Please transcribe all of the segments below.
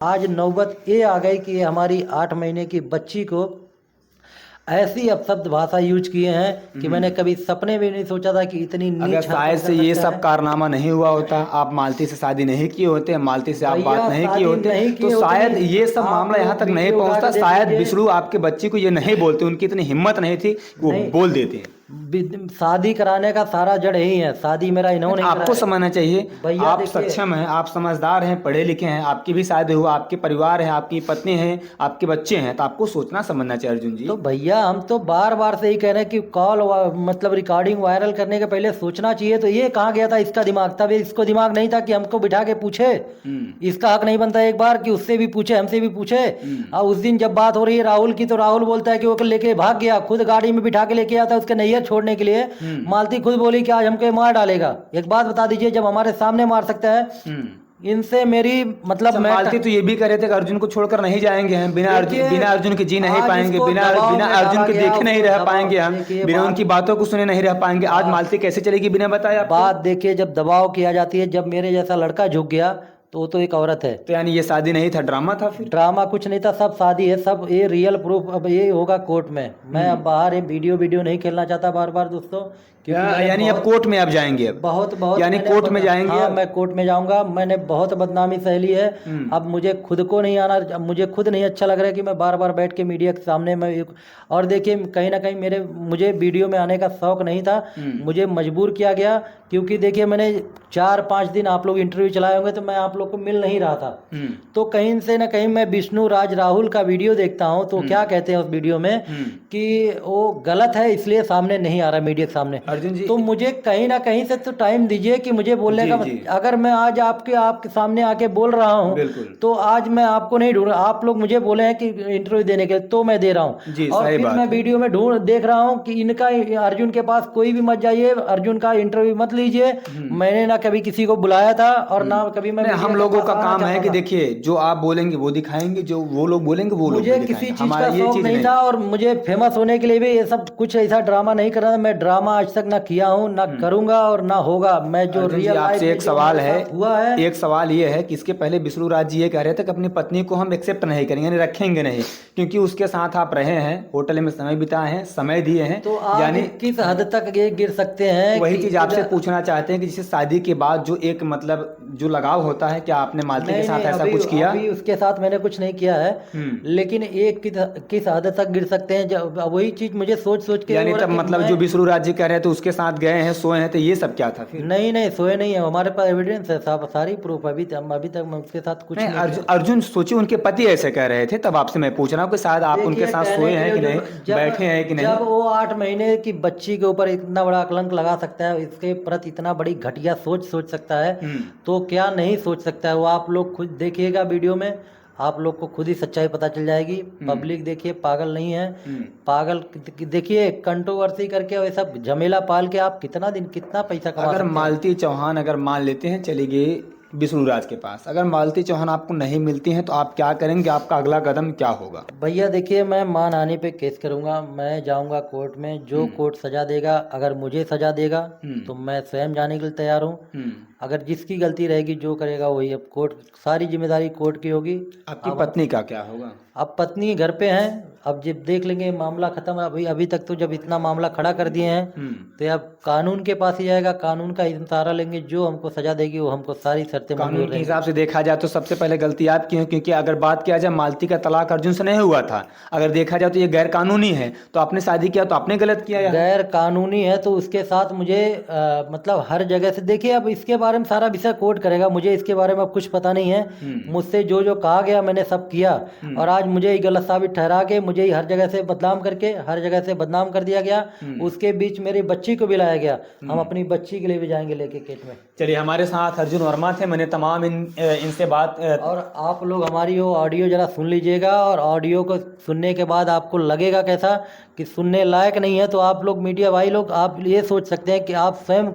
आज नौबत ये आ गई कि हमारी 8 महीने की बच्ची को ऐसी अपशब्द भाषा यूज किए हैं कि मैंने कभी सपने में नहीं सोचा था कि इतनी अगर नीच शायद हरकत से कर ये सकता सब है। कारनामा नहीं हुआ होता, आप मालती से शादी नहीं किए होते, मालती से आप भैया बात नहीं किए शादी होते, नहीं तो किए होते शायद नहीं, ये सब आप मामला यहाँ लोग तक नहीं वीडियो उठा पहुँचता। के देख शायद लीजिए। बिष्णु आपके बच्ची को ये नहीं बोलते, उनकी इतनी हिम्मत नहीं थी कि वो नहीं, बोल देते। शादी कराने का सारा जड़ यही है। शादी मेरा इन्होंने आपको कराया। समझना चाहिए, भैया आप देखिए, सक्षम हैं, आप समझदार हैं, पढ़े लिखे हैं, आपकी भी शादी हुआ, आपके परिवार है, आपकी पत्नी है, आपके बच्चे हैं, तो आपको सोचना समझना चाहिए अर्जुन जी। तो भैया हम तो बार बार से ही कह रहे हैं कि मतलब रिकॉर्डिंग वायरल करने के पहले सोचना चाहिए। तो ये कहाँ गया था इसका दिमाग? तब इसको दिमाग नहीं था कि हमको बिठा के पूछे। इसका हक नहीं बनता एक बार कि उससे भी पूछे, हमसे भी पूछे। और उस दिन जब बात हो रही है राहुल की, तो राहुल बोलता है कि वो लेके भाग गया, खुद गाड़ी में बिठा के लेके आता उसके नैयर छोड़ने के लिए। मालती खुद बोली कि आज हमको ये मार डालेगा। एक बात बता दीजिए, जब हमारे सामने मार सकता है, इनसे मेरी मतलब मैं मालती तो ये भी कह रहे थे कि अर्जुन को छोड़कर नहीं जाएंगे हम, देखिए, बिना अर्जुन के जी नहीं आज पाएंगे, इसको बिना दबाव बिना में अर्जुन डाला के गया, देखे नहीं उसको रह दबाव। पाएंगे हम, देखिए बिना बात, उनकी बातों को सुने नहीं रह पाएंगे। आज मालती कैसे चलेगी बिना बताए आपको? बात देखिए, जब दबाव किया जाती है, जब मेरे जैसा लड़का झुक गया तो वो तो एक औरत है। तो यानी ये शादी नहीं था, ड्रामा था फिर? ड्रामा कुछ नहीं था, सब शादी है, सब ये रियल प्रूफ अब ये होगा कोर्ट में। मैं अब बाहर ये वीडियो नहीं खेलना चाहता बार बार दोस्तों, क्योंकि मैंने यानी अब कोर्ट में आप जाएंगे? अब बहुत यानी मैंने कोर्ट में जाएंगे? हाँ, मैं कोर्ट में जाऊंगा। मैंने बहुत बदनामी सह ली है। अब मुझे खुद को नहीं आना, अब मुझे खुद नहीं अच्छा लग रहा है कि मैं बार बार बैठ के मीडिया के सामने में और देखिए, कहीं ना कहीं मुझे वीडियो में आने का शौक नहीं था, मुझे मजबूर किया गया। क्योंकि देखिए, मैंने 4-5 दिन आप लोग इंटरव्यू चलाए होंगे तो मैं आप लोग को मिल नहीं रहा था। तो कहीं से ना कहीं मैं विष्णु राज राहुल का वीडियो देखता हूँ, तो क्या कहते हैं उस वीडियो में कि वो गलत है, इसलिए सामने नहीं आ रहा मीडिया के सामने। अर्जुन जी, तो मुझे कहीं ना कहीं से तो टाइम दीजिए कि मुझे बोलने का अगर मैं आज आपके सामने आके बोल रहा हूँ, तो आज मैं आपको नहीं ढूंढ रहा, आप लोग मुझे बोले हैं कि इंटरव्यू देने के लिए, तो मैं दे रहा हूँ। और फिर मैं वीडियो में देख रहा हूँ कि इनका अर्जुन के पास कोई भी मत जाइए, अर्जुन का इंटरव्यू मत लीजिए। मैंने ना कभी किसी को बुलाया था और ना कभी मैं हम लोगों का काम है कि देखिए, जो आप बोलेंगे वो दिखाएंगे, जो वो लोग बोलेंगे वो लोग मुझे किसी चीज का शौक नहीं था, और मुझे फेमस होने के लिए भी ये सब कुछ ऐसा ड्रामा नहीं कर रहा था। मैं ड्रामा आज तक ना किया हूँ, ना करूंगा और ना होगा। मैं जो रियल आपसे एक सवाल है, हुआ है, एक सवाल ये है कि इसके पहले विष्णु राज जी ये कह रहे थे कि अपनी पत्नी को हम एक्सेप्ट नहीं करेंगे, यानी रखेंगे नहीं, क्योंकि उसके साथ आप रहे हैं, होटल में समय बिताए हैं, समय दिए हैं। तो आप यानी किस हद तक ये गिर सकते हैं? वही चीज आपसे पूछना चाहते हैं कि जैसे शादी के बाद जो एक मतलब जो लगाव होता है, क्या आपने मालती के साथ ऐसा कुछ किया? अभी उसके साथ मैंने कुछ नहीं किया है, लेकिन एक किस हद तक गिर सकते हैं, जब वही चीज मुझे सोच के, यानी तब मतलब जो विष्णु राज जी कह रहे हैं तो उसके साथ गए हैं, सोए हैं, तो ये सब क्या था फिर? नहीं सोए नहीं है, हमारे पास एविडेंस है, सारी प्रूफ। अभी तक मैं उसके साथ कुछ नहीं। अर्जुन सोचिए, उनके पति ऐसे कह रहे थे, तब आपसे मैं पूछ रहा हूँ कि शायद आप उनके साथ सोए हैं कि नहीं, बैठे हैं कि नहीं। जब वो 8 महीने की बच्ची के ऊपर इतना बड़ा कलंक लगा सकता है, इसके प्रति इतना बड़ी घटिया सोच सकता है, तो क्या नहीं सोच सकता है वो? आप लोग खुद देखिएगा वीडियो में, आप लोग को खुद ही सच्चाई पता चल जाएगी। पब्लिक देखिए पागल नहीं है, पागल देखिए कंट्रोवर्सी करके वैसा झमेला पाल के आप कितना दिन कितना पैसा कमा सकते हैं। मालती चौहान अगर मान लेते हैं चली गई विष्णु राज के पास, अगर मालती चौहान आपको नहीं मिलती हैं तो आप क्या करेंगे? आपका अगला कदम क्या होगा? भैया देखिए, मैं मानहानि पे केस करूंगा, मैं जाऊंगा कोर्ट में, जो कोर्ट सजा देगा, अगर मुझे सजा देगा तो मैं स्वयं जाने के लिए तैयार हूँ। अगर जिसकी गलती रहेगी जो करेगा वही, अब कोर्ट, सारी जिम्मेदारी कोर्ट की होगी। आपकी पत्नी का क्या होगा? अब पत्नी घर पे हैं, अब जब देख लेंगे मामला खत्म। अभी तक तो जब इतना मामला खड़ा कर दिए हैं तो अब कानून के पास ही जाएगा, कानून का सहारा लेंगे, जो हमको सजा देगी वो हमको सारी शर्तें कानून के हिसाब से देखा जाए तो सबसे पहले गलती आपकी है, क्योंकि अगर बात किया जाए मालती का तलाक अर्जुन से नहीं हुआ था, अगर देखा जाए तो ये गैर कानूनी है, तो आपने शादी किया तो आपने गलत किया। गैर कानूनी है तो उसके साथ मुझे मतलब हर जगह से देखिए, अब इसके बारे में सारा विषय कोर्ट करेगा, मुझे इसके बारे में अब कुछ पता नहीं है। मुझसे जो कहा गया मैंने सब किया, और आज मुझे गलत साबित ठहरा के मुझे हर जगह से बदनाम करके हर जगह से बदनाम कर दिया गया। उसके बीच मेरी बच्ची को भी लाया गया। हम अपनी बच्ची के लिए भी जाएंगे लेके केट में। चलिए, हमारे साथ अर्जुन वर्मा थे, मैंने तमाम इनसे बात और आप लोग हमारी वो ऑडियो जरा सुन लीजिएगा, और ऑडियो को सुनने के बाद आपको लगेगा कैसा कि सुनने लायक नहीं है, तो आप लोग मीडिया भाई लोग आप ये सोच सकते हैं कि आप स्वयं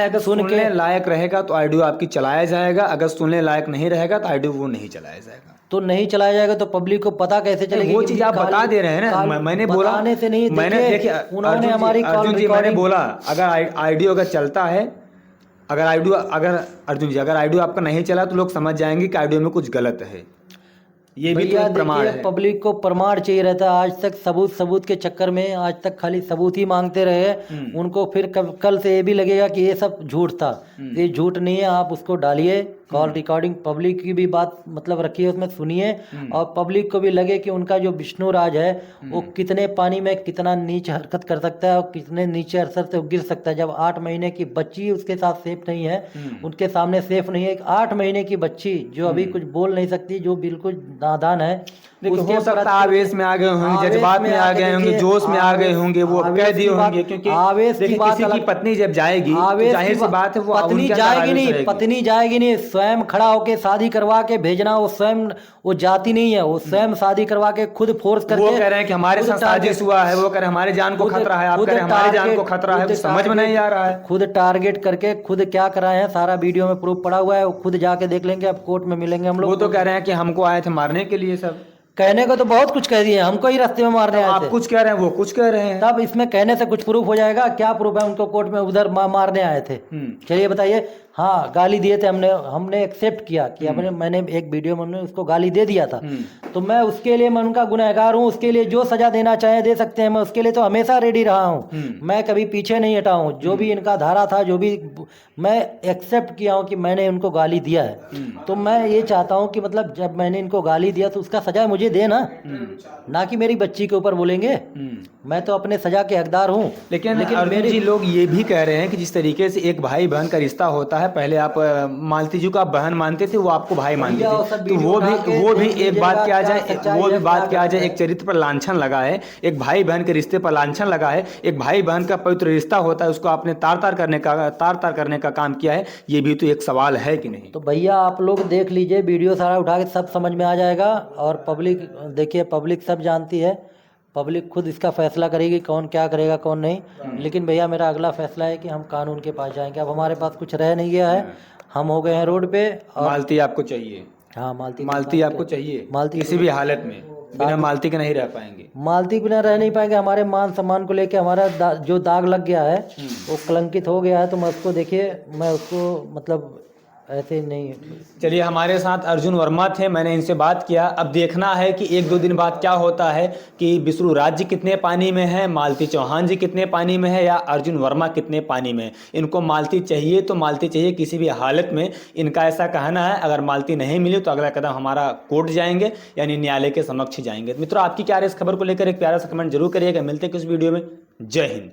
अगर सुनने लायक रहेगा तो ऑडियो आपकी चलाया जाएगा, अगर सुनने लायक नहीं रहेगा तो ऑडियो वो नहीं चलाया जाएगा। तो नहीं चलाया जाएगा तो पब्लिक को पता कैसे चलेगी? वो चीज आप बता दे रहे हैं ना, मैंने बोला से नहीं, मैंने देखिए उन्होंने हमारी अर्जुन जी मैंने बोला अगर ऑडियो अगर चलता है, अगर अर्जुन जी अगर ऑडियो आपका नहीं चला तो लोग समझ जाएंगे कि ऑडियो में कुछ गलत है। ये भी तो भैया एक प्रमाण देखिए, है। पब्लिक को प्रमाण चाहिए रहता है। आज तक सबूत के चक्कर में आज तक खाली सबूत ही मांगते रहे। उनको फिर कल से ये भी लगेगा कि ये सब झूठ था। ये झूठ नहीं है, आप उसको डालिए कॉल रिकॉर्डिंग, पब्लिक की भी बात मतलब रखिए उसमें, सुनिए। और पब्लिक को भी लगे कि उनका जो विष्णु राज है वो कितने पानी में कितना नीच हरकत कर सकता है और कितने नीचे असर से गिर सकता है। जब 8 महीने की बच्ची उसके साथ सेफ नहीं है, उनके सामने सेफ नहीं है। 8 महीने की बच्ची जो अभी कुछ बोल नहीं सकती, जो बिल्कुल नादान है, देखिए उसके हो सकता है प्रति- आवेश में आ गए होंगे, आवेश जज्बात में आ आके गए होंगे, देखिए, जोश में आ गए आवेश- होंगे, वो आवेश कह दिए की बात- होंगे। क्योंकि आवेश की देखिए बात किसी की अलग- पत्नी जब जाएगी तो आवेश जाहिर सी बात है वो पत्नी उनके अंदर जाएगी आवेश नहीं, रहेगी। पत्नी जाएगी नहीं, स्वयं खड़ा होके शादी करवा के भेजना। वो स्वयं वो जाती नहीं है, वो स्वयं शादी करवा के खुद फोर्स करके। वो कह रहे हैं कि हमारे खुद साथ साजिश हुआ है, वो कह रहे हैं हमारे जान को खतरा है, आप कह रहे हैं हमारे जान को खतरा है, वो समझ में नहीं आ रहा है। खुद टारगेट करके खुद क्या कराए हैं, सारा वीडियो में प्रूफ पड़ा हुआ है। वो खुद जाके देख लेंगे, अब कोर्ट में मिलेंगे हम वो लोग। तो कह रहे हैं कि हमको आए थे मारने के लिए। सब कहने को तो बहुत कुछ कह दिए, हमको ही रास्ते में मारने आए आप थे। कुछ कह रहे हैं, वो कुछ कह रहे हैं। तब इसमें कहने से कुछ प्रूफ हो जाएगा? क्या प्रूफ है? उनको कोर्ट में उधर मारने आए थे। चलिए बताइए। हाँ, गाली दिए थे, हमने एक्सेप्ट किया कि मैंने एक वीडियो में उसको गाली दे दिया था। तो मैं उसके लिए, मैं उनका गुनहगार हूँ, उसके लिए जो सजा देना चाहे दे सकते हैं। मैं उसके लिए तो हमेशा रेडी रहा हूँ, मैं कभी पीछे नहीं हटा हूँ। जो भी इनका धारा था, जो भी मैं एक्सेप्ट किया हूँ कि मैंने इनको गाली दिया है। तो मैं ये चाहता हूँ कि मतलब जब मैंने इनको गाली दिया तो उसका सजा मुझे दे ना कि मेरी बच्ची के ऊपर बोलेंगे। मैं तो अपने सजा के हकदार हूँ। लेकिन अर्जुन जी लोग ये भी कह रहे हैं कि जिस तरीके से एक भाई बहन का रिश्ता होता है, पहले आप मालती जी को आप बहन मानते थे, वो आपको भाई मानते थे, तो वो भी एक बात क्या जाए, वो भी बात क्या जाए, एक चरित्र पर लांछन लगा है, एक भाई बहन के रिश्ते पर लांछन लगा है। एक भाई बहन का पवित्र रिश्ता होता है, उसको आपने तार तार करने का काम किया है। ये भी तो एक सवाल है कि नहीं? तो भैया आप लोग देख लीजिए, वीडियो सारा उठा के सब समझ में आ जाएगा। और पब्लिक देखिए, पब्लिक सब जानती है, पब्लिक खुद इसका फैसला करेगी कौन क्या करेगा कौन नहीं। लेकिन भैया मेरा अगला फैसला है कि हम कानून के पास जाएंगे। अब हमारे पास कुछ रह नहीं गया है, हम हो गए हैं रोड पे। और मालती आपको चाहिए? हाँ, मालती आपको चाहिए? मालती किसी भी हालत में बिना मालती के नहीं रह पाएंगे? मालती बिना रह नहीं पाएंगे। हमारे मान सम्मान को लेके हमारा जो दाग लग गया है वो कलंकित हो गया है। तो मैं उसको देखिए, मैं उसको मतलब ऐसे नहीं। चलिए, हमारे साथ अर्जुन वर्मा थे, मैंने इनसे बात किया। अब देखना है कि 1-2 दिन बाद क्या होता है कि विष्णु राज जी कितने पानी में है, मालती चौहान जी कितने पानी में है, या अर्जुन वर्मा कितने पानी में है। इनको मालती चाहिए तो मालती चाहिए किसी भी हालत में, इनका ऐसा कहना है। अगर मालती नहीं मिली तो अगला कदम हमारा कोर्ट जाएंगे, यानी न्यायालय के समक्ष जाएंगे। मित्रों, आपकी क्या राय इस खबर को लेकर एक प्यारा सा कमेंट जरूर करिएगा। मिलते हैं कुछ वीडियो में। जय हिंद।